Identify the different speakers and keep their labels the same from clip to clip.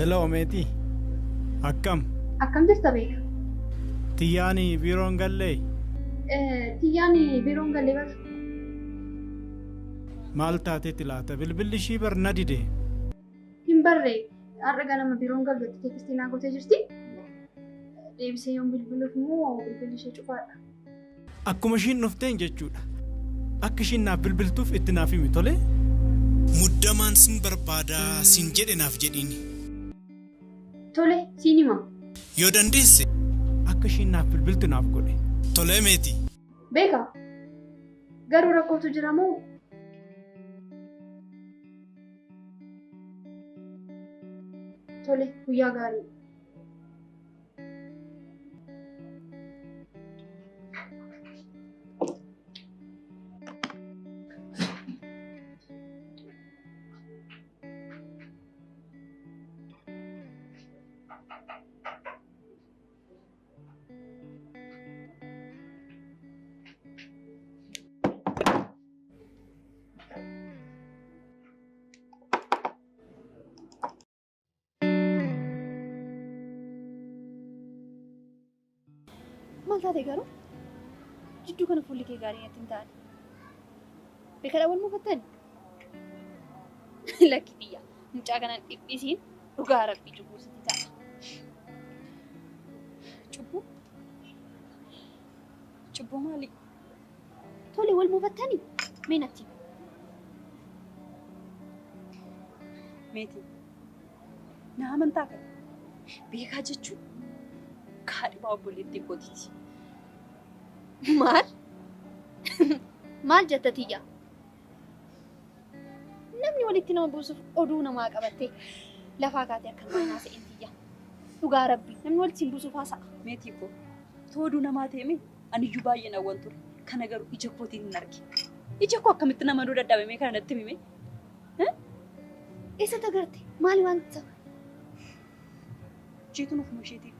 Speaker 1: Hello, Meti. Akkam.
Speaker 2: Akkam jirta beeka?
Speaker 1: Tiyyaani biiroon gallee.
Speaker 2: Tiyyaani biiroon gallee bara.
Speaker 1: Maal taateetti laata? Bilbilli ishii bar na dide.
Speaker 2: Hin barree har'a ganama biiroon galleetti teekistii naa gootee jirti. Deebisee yoon bilbiluuf immoo bilbilli ishee cufaadha.
Speaker 1: Akkuma ishiin dhufteen jechuudha. Akka ishiin naaf bilbiltuuf itti naaf himi tole. Muddamaan sin barbaadaa sin jedhe naaf jedhiini.
Speaker 2: Tole, siin hima.
Speaker 1: Yoo dandeesse akka ishiin naaf bilbiltu naaf godhe. Tole meeti.
Speaker 2: Beeka. Garuu rakkootu jira moo? Tole, guyyaa gaarii. Maal taatee garuu jidduu kana fuulli kee gaarii natti hin taane. Beekadha wal mufattani? Lakki biyya mucaa kanaan dhiphisiin dhugaa rabbii cubbuu sitti ta'a. Cubbuu? Cubbuu maali? Tole wal mufattani? Mee natti?
Speaker 3: Meetii na amantaa kana beekaa jechuun kaadhimaa obboleettii kootiiti.
Speaker 2: Maal? Maal jetta tiyya? Namni walitti nama buusuuf oduu namaa qabattee lafaa kaatee akka namaa naasa'in tiyya. Dhugaa rabbii namni walitti hin buusuuf haasa'a.
Speaker 3: Meetii koo oduu namaa ta'e aniyyuu baay'ee nawwan ture. Kana garuu ija kootiin hin arge. Ija koo akkamitti nama duu dadhabame kana natti hime?
Speaker 2: Eessatti agarte? Maali wanta?
Speaker 3: Jeetuun ofuma isheetii.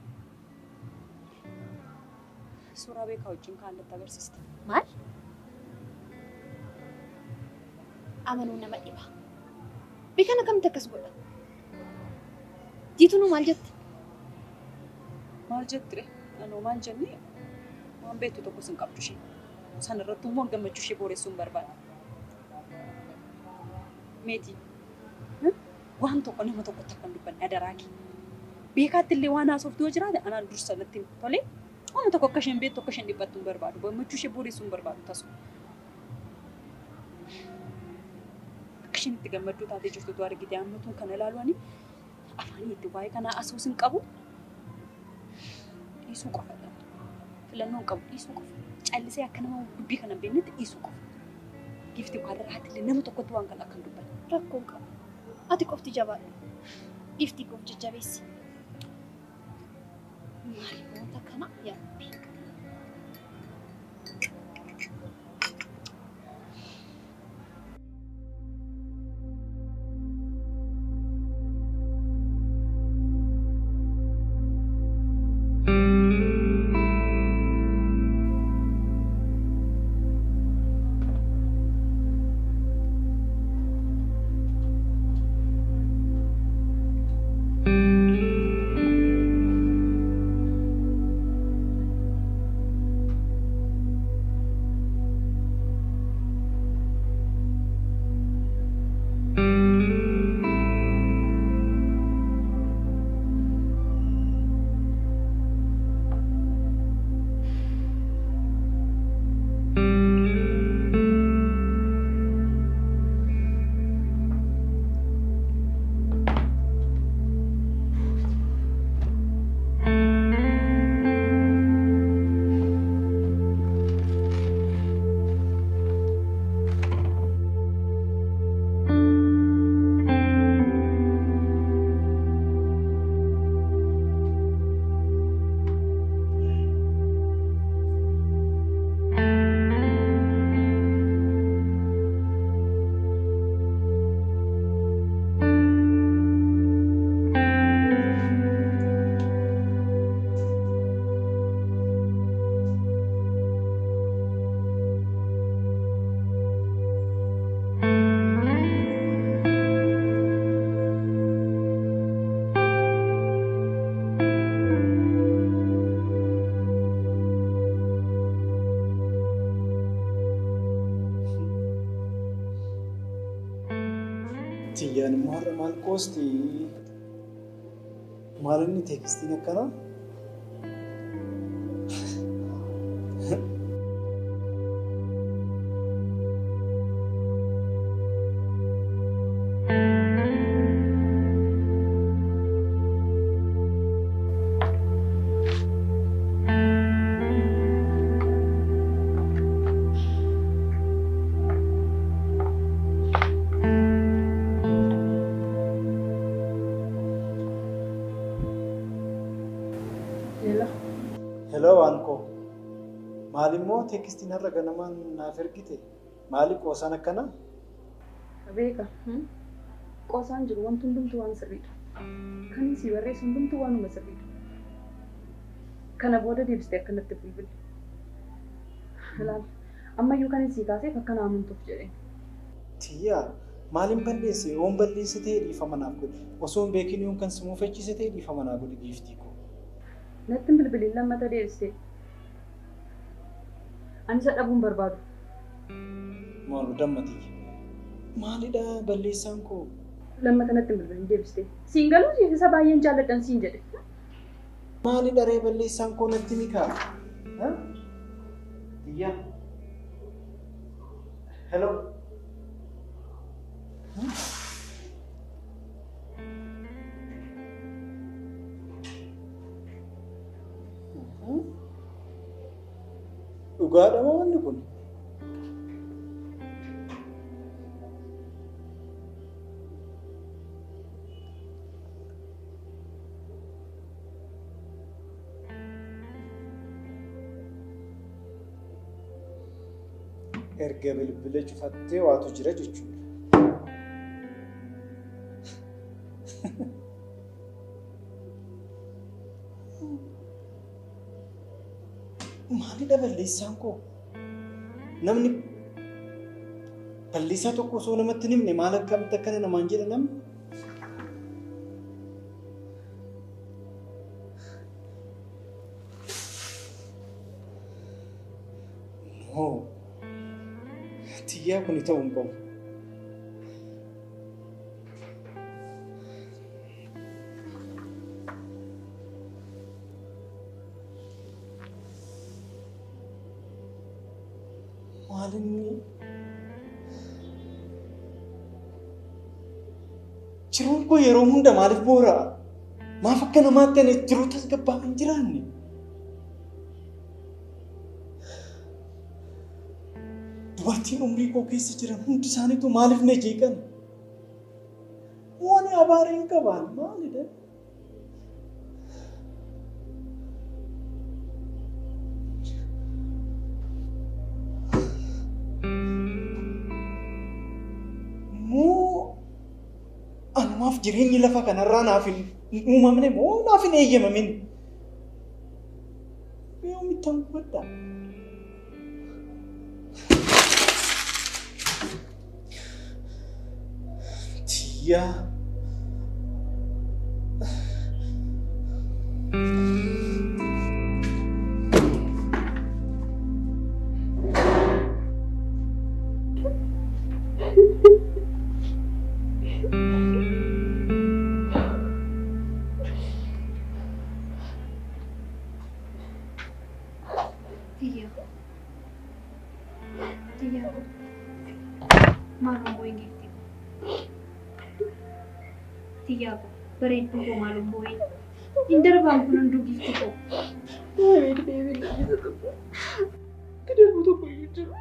Speaker 3: Suuraa beekaa wajjin kaallatti agarsiiste.
Speaker 2: Maal? Amanuu nama dhiba. Beekan akkamitti akkas godha? Jiituun maal jette?
Speaker 3: Maal jettire? Anoo maal jennee waan beektu tokko sin qabdu ishee. Sana irratti immoo gammachuu ishee booressuun barbaada. Meetii waan tokko nama tokkotti akka hin dubbanne adaraaki. Beekaatti illee waan haasoftu yoo jiraate anaan dursa natti himi. Tolee? Waan tokko akka isheen beektu akka isheen dhiphattu hin barbaadu. Gammachuu ishee booressuun barbaadu tasu. Akka isheen itti gammadduu taatee jirtutu argite ammatuun kana ilaaluani afaanii itti waa'ee kanaa asuus hin qabu. Dhiisuu qofa. Filannoo hin qabu dhiisuu qofa. Callisee akka nama dubbii kana hin beeknetti dhiisuu qofa. Gifti kwaadaraatti illee nama tokkotti waan kana akka hin dubbanne.
Speaker 2: Rakkoo hin qabu. Ati qofti jabaadhu. Gifti koof jajjabeessi. Maali wanta kana yaabbi.
Speaker 1: Tiyyaan immoo har'a maal qoosti? Maal inni teekstiin akkana? Hello Anko. Maali immoo teekstiin har'a ganamaan naaf ergite? Maali qoosaan akkana?
Speaker 3: Beeka. Qoosaan jiru wanti hundumtuu waan sirriidha. Kan si barreessu hundumtuu waanuma sirriidha. Kana booda deebistee akkanatti bilbili. Ilaali. Ammayyuu kan isii kaaseef akka naa amantuuf jedheen.
Speaker 1: Tiyyaa maaliin balleesse? Oon balleesse ta'ee dhiifama naaf godhi. Osoo hin beekin yoon kan si muufachiise ta'ee dhiifama naaf godhi giiftii koo.
Speaker 3: Natti bilbiliin lammata deebistee. Ani isa dhabuun barbaadu.
Speaker 1: Maalu dammati. Maalidha balleessaan koo?
Speaker 3: Lammata natti bilbiliin deebistee. Siin galuu isa baay'een jaalladhan siin jedhe.
Speaker 1: Maalidha ree balleessaan koo natti mikaa? Tiyyaa. Hello. Dhugaadha moo wanni kun? Erga bilbila cufattee waatu jira jechuudha. Maalidha balleessaan koo? Namni balleessaa tokko osoo namatti hin himne maal akkamitti akkana namaan jedha namni? No. Tiyyaa kun ta'uu hin qabu. Maalinni jiruun koo yeroo hunda maaliif boora'a? Maaf akka namaatti ani jiruu tasgabbaa hin jiraanne? Dubartiin umrii koo keessa jiran hundi isaaniitu maaliif na jeeqan? Waan abaaree hin qabaan maalidha? Anumaaf jireenyi lafa kanarraa naaf hin uumamne moo naaf hin eeyyamamin? Yoomittan godha? Tiyyaa.
Speaker 2: Tiyago, bereedu koo maalum boo'ee. Indarbaan kun hunduu gifti koo.
Speaker 3: Deebiin isa tokko. Kidaabu tokko hin jiru.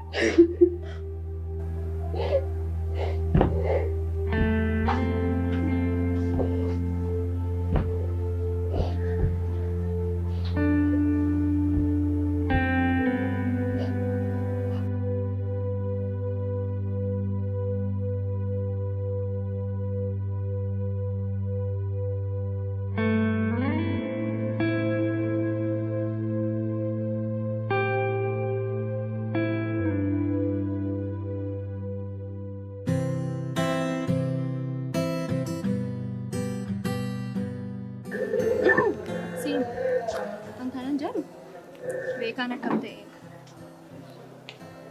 Speaker 2: Beekaan akkam ta'e?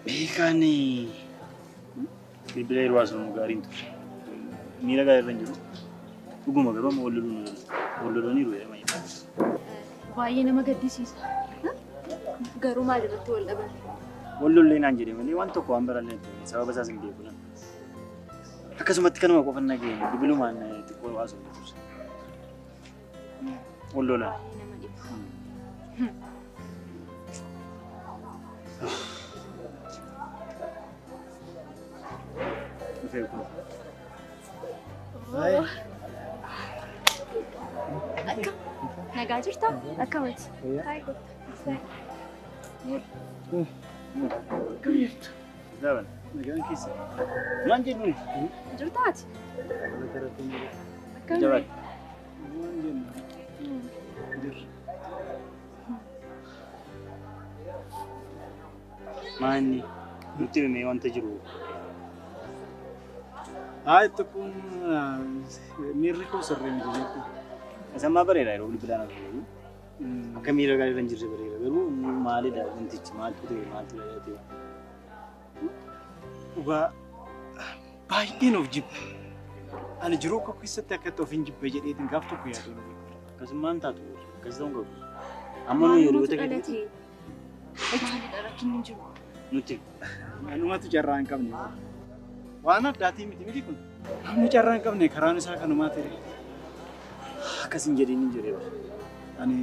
Speaker 4: Beekaan bilbila yeroo haasofnu gaariin ture. miira gaarii irra hin jiru. Dhuguma garuu amma walloloniiru jedhama.
Speaker 2: Baay'ee nama gaddisiisa. Garuu maal irratti wal dhaban?
Speaker 4: Wallollee naan jedhe malee waan tokko waan barallee sababa isaas hin beeku nan. Akkasumatti kanuma qofa nageenya bibilumaan xiqqoo haasa'u jechuudha. Wallolaan.
Speaker 2: Akka nagaa jirta? Akkamati?
Speaker 4: Daban, nagaan keessa. Maal jennuun?
Speaker 2: Jirtaati?
Speaker 4: Jabaat. Maanni nutti himee wanta jiru.
Speaker 1: Itti kun miirri koo sirrii miti jechuudha.
Speaker 4: Asammaa bareeda yeroo bilbilaan argamu. Akka miira gaarii irra hin jirre bareeda garuu maalidha wantichi maaltu ta'e maaltu ta'e.
Speaker 1: Dhugaa baay'een of jibbe. Ani jiruu koo keessatti akkatti of hin jibbe jedheetiin gaaf tokko yaadu.
Speaker 4: Akkasummaan taatu akkas ta'uu qabu. Amma nuyi hiriyoota
Speaker 2: keenya. Maalidha rakkinni hin jiru?
Speaker 4: Nuti.
Speaker 1: Anumatu carraa hin qabne. Waan addaatii miti kun. Namni carraa hin qabne karaan isaa kanumaa ta'e.
Speaker 4: Akkas hin jedhin hin jedhee.
Speaker 1: Ani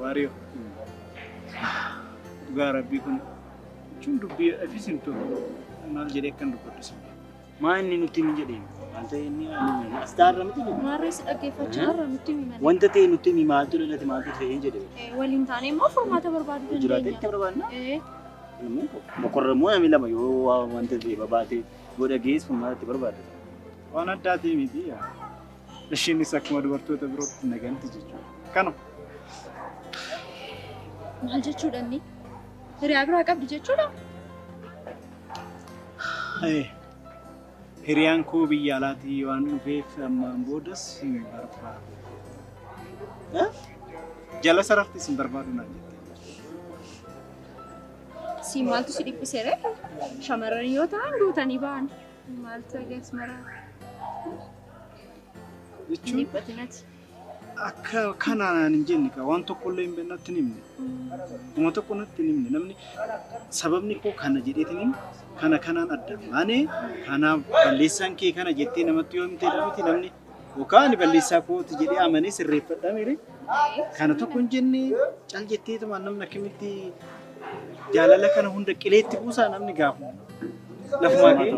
Speaker 1: Wario. Dhugaa rabbii kun jechuun dubbii afiisin tolu maal jedhee akkan dubbadhu.
Speaker 4: Maa inni nutti hin jedheen? Wanta inni as taa'arra miti ni.
Speaker 2: Maarrees dhaggeeffachaa irra nutti himani.
Speaker 4: Wanta ta'e nutti himi maaltu dhalate maaltu ta'e hin jedhee.
Speaker 2: Waliin taanee immoo furmaata barbaaduu dandeenya.
Speaker 4: Jiraatee itti barbaadna? Boqorramoo namni lama yoo wanta ta'e babaatee yoo dhagees furmaata itti barbaada.
Speaker 1: Waan addaatii miti. Isheenis akkuma dubartoota birootti naganti jechuudha. Kanuma.
Speaker 2: Maal jechuudha inni? Hiriyaa biraa qabdi jechuudha?
Speaker 1: Hiriyaan koo biyya alaatii waan dhufeef ammaan boodas hin barbaadu. Jala sarartis hin barbaadu naan jette.
Speaker 2: Si maaltu si dhiphiseere? Shamarran yoo ta'an duutanii ba'an. Maaltu eegas maraa?
Speaker 1: Jechuun akka kanaan hin jenne waan tokkollee hin beeknatti hin himne. Uma tokko natti hin himne namni sababni koo kana jedheetiin kanaan adda baanee kanaaf balleessaan kee kana jettee namatti yoo himte dhabiti namni yookaan balleessaa kooti jedhee amanee sirreeffadhaa miire kana tokko hin jenne cal jetteetuma namni akkamitti jaalala kana hunda qileetti buusaa namni gaafu lafumaa kee.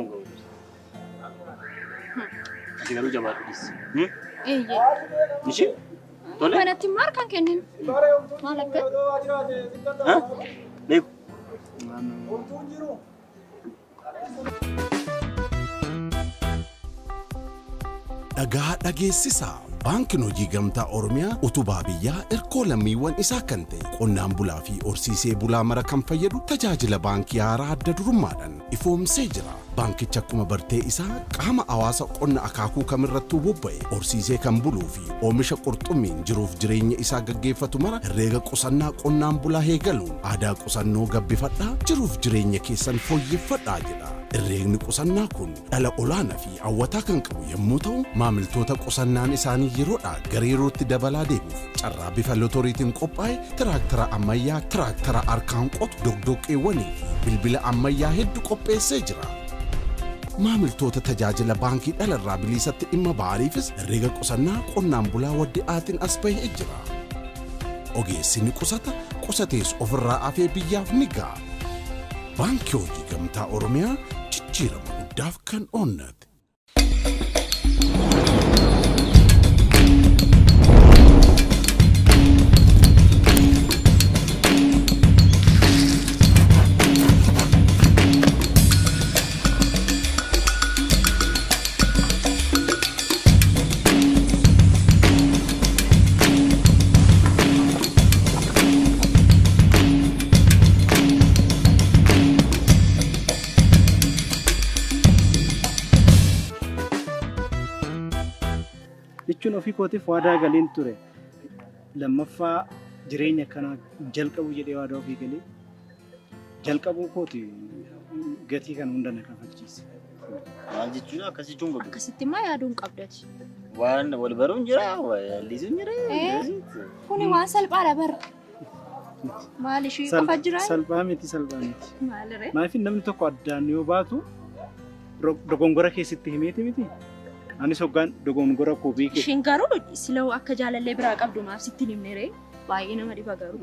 Speaker 4: Ati garuu jabaadhis.
Speaker 2: Eeyyee.
Speaker 4: Ishee? Tole?
Speaker 2: Kanatti maal kan kennin? Maal akka?
Speaker 4: Beeku.
Speaker 5: Dhagaa dhageessisaa. Baankiin Hojii Gamtaa Oromiyaa utubaa biyyaa erkoo lammiiwwan isaa kan ta'e qonnaan bulaa fi horsiisee bulaa mara kan fayyadu tajaajila baankii haaraa adda durummaadhaan ifoomsee jira. Baankichi akkuma bartee isaa qaama hawaasa qonna akaakuu kamirrattuu bobba'e horsiisee kan buluu fi oomisha qurxummiin jiruuf jireenya isaa gaggeeffatu mara herreega qusannaa qonnaan bulaa eegaluun aadaa qusannoo gabbifadhaa jiruuf jireenya keessan fooyyeffadhaa jedha. Herreegni qusannaa kun dhala olaanaa fi hawwataa kan qabu yommuu ta'u maamiltoota qusannaan isaanii yeroodhaa gara yerootti dabalaa deemuuf carraa bifa lotoriitiin qophaa'e tiraaktara ammayyaa tiraaktara harkaan qotu dogdoqqeewwanii fi bilbila ammayyaa hedduu qopheessee jira. Maamiltoota tajaajila baankii dhalarraa biliisatti dhimma ba'aniifis herreega qusannaa qonnaan bulaa waddi'aatiin as bahee jira. Ogeessi ni qusata qusatees ofirraa afee biyyaaf ni ga'a. Baankii Hojii Gamtaa Oromiyaa jijjiirama guddaaf kan oonnate.
Speaker 1: Jechuun ofii kootiif waadaa galiin ture. Lammaffaa jireenya kana jalqabu jedhee waadaa ofii galee jalqabuu kooti gatii kan hunda na kafalchiise.
Speaker 4: Maal jechuudha akkasii jechuun godhu.
Speaker 2: Akkasitti immoo yaaduun qabdati.
Speaker 4: Waan wal baruun jira, wallisuun jira.
Speaker 2: Kuni waan salphaadha bara. Maal ishii qofa jira?
Speaker 1: Salphaa miti salphaa miti.
Speaker 2: Maaliree?
Speaker 1: Maaliif namni tokko addaan yoo baatu dogongora keessatti himeeti miti. Anis hoggaan dogongora koo beekee.
Speaker 2: Ishiin garuu silaa akka jaalallee biraa qabdu maaf sitti himneeree? Baay'ee nama dhiba garuu.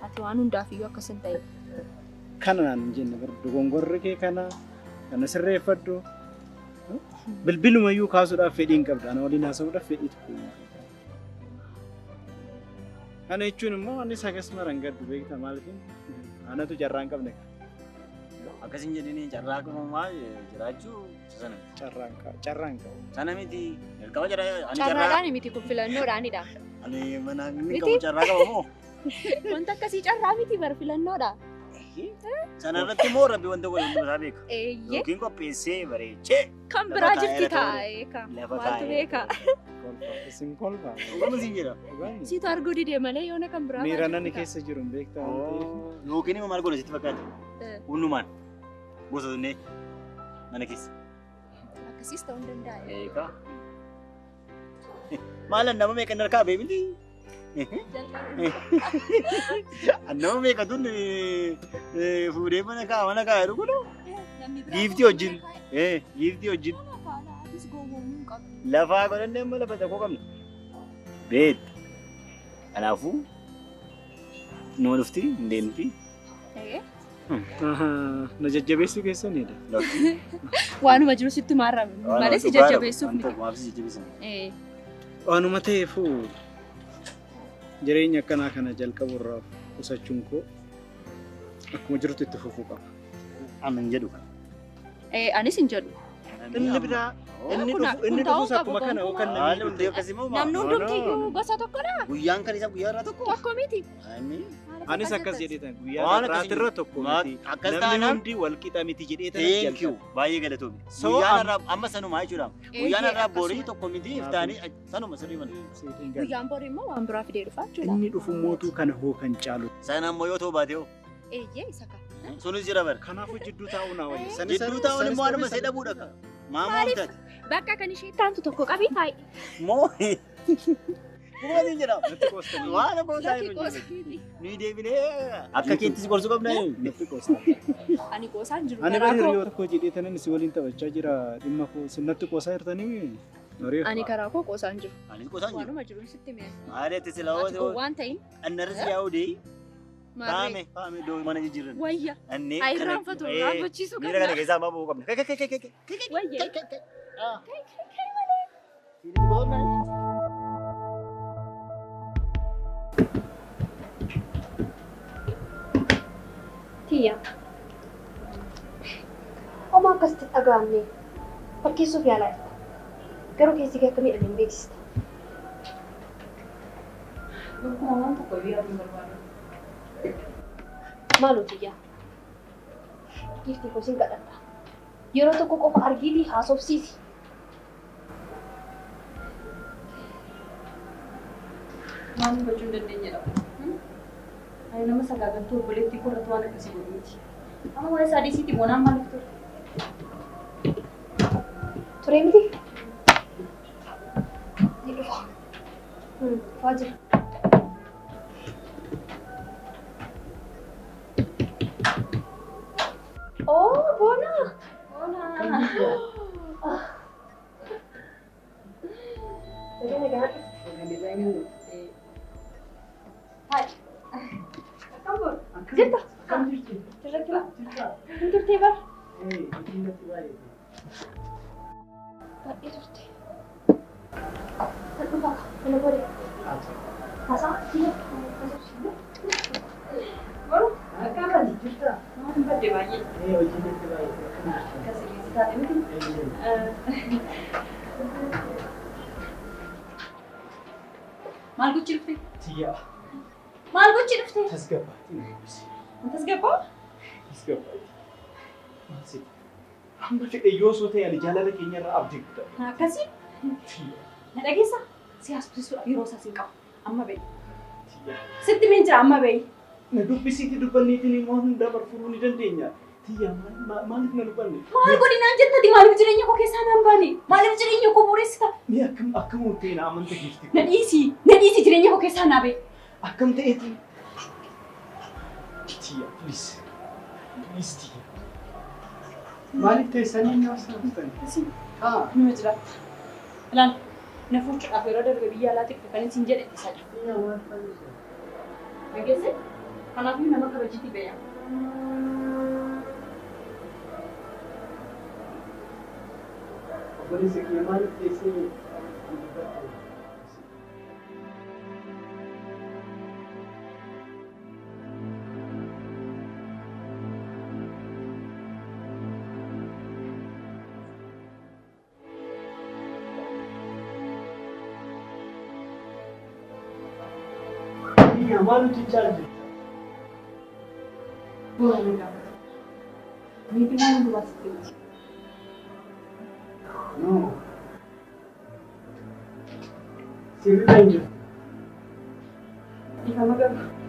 Speaker 2: Ati waan hundaafiyyuu akkas hin ta'e.
Speaker 1: Kanaan jenne bara dogongorri kee kana sirreeffadhu. Bilbilumayyuu kaasuudhaaf fedhii hin qabdu. Ana waliin haasa'uudhaaf fedhii tokko hin qabdu. Kana jechuun immoo anis akkasuma rangaddu beekta maaliif anatu carraa hin qabne.
Speaker 4: Akkasiin jedhanii carraa qabumaa jiraachuu sana.
Speaker 1: Carraan qabu.
Speaker 4: Sana miti. Jalqaba jira.
Speaker 2: Carraadhaan miti kun filannoodhaanidha.
Speaker 4: Ani mana inni qabu carraa qaba moo?
Speaker 2: Wanta akkasii carraa miti bar filannoodha.
Speaker 4: Sana irratti immoo rabbi wanta godhu hundumaa beeka. Yookiin qopheessee bareechee.
Speaker 2: Kan biraa jirti taa'ee ka. Maaltu beeka?
Speaker 1: Isin kolfaa.
Speaker 4: Dhugamu siin jedha.
Speaker 2: Siitu arguu didee malee yoona kan biraa.
Speaker 1: Miira nani keessa jiru hin beektaa.
Speaker 4: Yookiin immoo maal godha sitti fakkaata? Hundumaan gosoonni mana keessa.
Speaker 2: Akkasiis ta'uu hin danda'a.
Speaker 4: Eegaa. Maalan nama meeqa hin harkaa beekti? Nama meeqa tun fuudhee mana kaa jedhu kun giiftii wajjin. Giiftii wajjin. Lafaa godhannee amma lafa tokko qabna. Beekti. Kanaafuu nama dhufti hin deemti.
Speaker 1: Na jajjabeessuu keessanidha.
Speaker 2: Waanuma jiru sitti maarrame malee si jajjabeessuuf miti.
Speaker 1: Waanuma ta'eefuu jireenya akkanaa kana jalqaburraa qusachuun koo akkuma jirutti itti fufuu qaba.
Speaker 4: Amin jedhu.
Speaker 2: Anis hin jedhu.
Speaker 1: Inni biraa inni dhufuus akkuma kana yookaan namni
Speaker 4: hundi akkasii moo
Speaker 2: namni hundumtiyyuu gosa tokkodha.
Speaker 4: Guyyaan kan isa guyyaa irraa tokko.
Speaker 2: Tokko miti.
Speaker 1: Anis akkas jedheetan guyyaa irraa tokko miti. Namni hundi wal qixa miti jedheetan
Speaker 4: jalqabu. Baay'ee galatoomi. Guyyaan irraa amma sanumaa jechuudha. Guyyaan irraa borii tokko miti iftaanii sanuma sirrii mana.
Speaker 2: Guyyaan borii immoo waan biraa fidee dhufa jechuudha.
Speaker 1: Inni dhufu mootuu kana hoo kan caalu.
Speaker 4: Sana ammoo yoo ta'u baate hoo.
Speaker 2: Eeyyee isa kan.
Speaker 4: Sunis jira bara.
Speaker 1: Kanaafuu jidduu taa'uu naa wayya.
Speaker 4: Jidduu taa'uun immoo aduma see dhabuudha ka. Maamaa bitati.
Speaker 2: Bakka kan ishee taantu tokko qabii taa'i.
Speaker 4: Moo. Kumatiin jedhama. Waan qoosaa hin jiru. Ni deebinee akka keettis gorsuu qabna.
Speaker 2: Ani qoosaan jiru.
Speaker 1: Ani bara hiriyoo tokko jedheetanin si waliin taphachaa jira dhimma koo sinnatti qoosaa jirtanii.
Speaker 2: Ani karaa koo qoosaan jiru.
Speaker 4: Anis qoosaan jiru.
Speaker 2: Waanuma jiruun sitti mee.
Speaker 4: Maaliitti sila hoo
Speaker 2: waan ta'in.
Speaker 4: Annarratti yaa'uu dee. Faame doo mana jijjiirran.
Speaker 2: Wayya.
Speaker 4: Annee
Speaker 2: ayiraanfatu raabbachiisuu qabna.
Speaker 4: Miira kana keessaa amma bu'uu qabna.
Speaker 2: Wayya. Tiyya. Oma akkasitti dhagahamne fakkeessuuf yaalaa jirta. Garuu keessi kee akka miidhame hin beeksista.
Speaker 3: Waan tokko yaaduu barbaadu.
Speaker 2: Maaloo tiyya. Giiftii koo sin kadhadha. Yeroo tokko qofa argiitii haasofsiisi.
Speaker 3: Maal gochuu hin dandeenyedha. Ani nama sagaagaltuu obboleettii korratti waan akkasii godhu miti. Amma waa'ee saadisiitii boonaan maaliif ture?
Speaker 2: Ture miti? Ni dhufa. Waa jira. Oh, Bona! Bona! Hai. Kamu? Jirta? Jirta kira? Untuk tiba? Tak itu teh. Tak lupa. Mana boleh? Masa? Tidak. Baru? Kapan jirta? Tempat dia lagi. Kasih kita ini. Maal gochuu dhufte?
Speaker 1: Tiyyaa.
Speaker 3: Maal gochuu dhufte?
Speaker 1: Tasgabbaa.
Speaker 3: Tasgabbaa?
Speaker 1: Hamba fedhe yoo soo ta'e ani jaalala keenya irraa abdii guddaa.
Speaker 3: Akkasii? Na dhageessa? Si haasofsiisuudhaaf yeroo isaas hin qabu. Amma bahi. Sitti min jira amma bahi.
Speaker 1: Na dubbisiitii dubbanniitiin immoo hundaa barfuruu ni dandeenya. Tiya maaliif na lubanne?
Speaker 3: Maal godinaan jettati maaliif jireenya koo keessaa naan baane? Maaliif jireenya koo boreessita?
Speaker 1: Ni akkam ta'e na amanta geefti.
Speaker 3: Na dhiisi jireenya koo keessaa naa ba'e.
Speaker 1: Akkam ta'eeti? Tiya please Tiya. Maaliif teessanii na haasa'uuftan? Haa.
Speaker 3: Numa jira. Ilaal na fuudhuudhaaf yeroo darbe biyya alaatti dhufe kan isin jedhe isadha. Dhageesse? Kanaafuu nama kabajiitii ba'e.
Speaker 1: What is it? Your mind is saying. How to charge it?
Speaker 3: Maybe I'm going to
Speaker 1: No. Civil danger.
Speaker 3: If I'm a girl.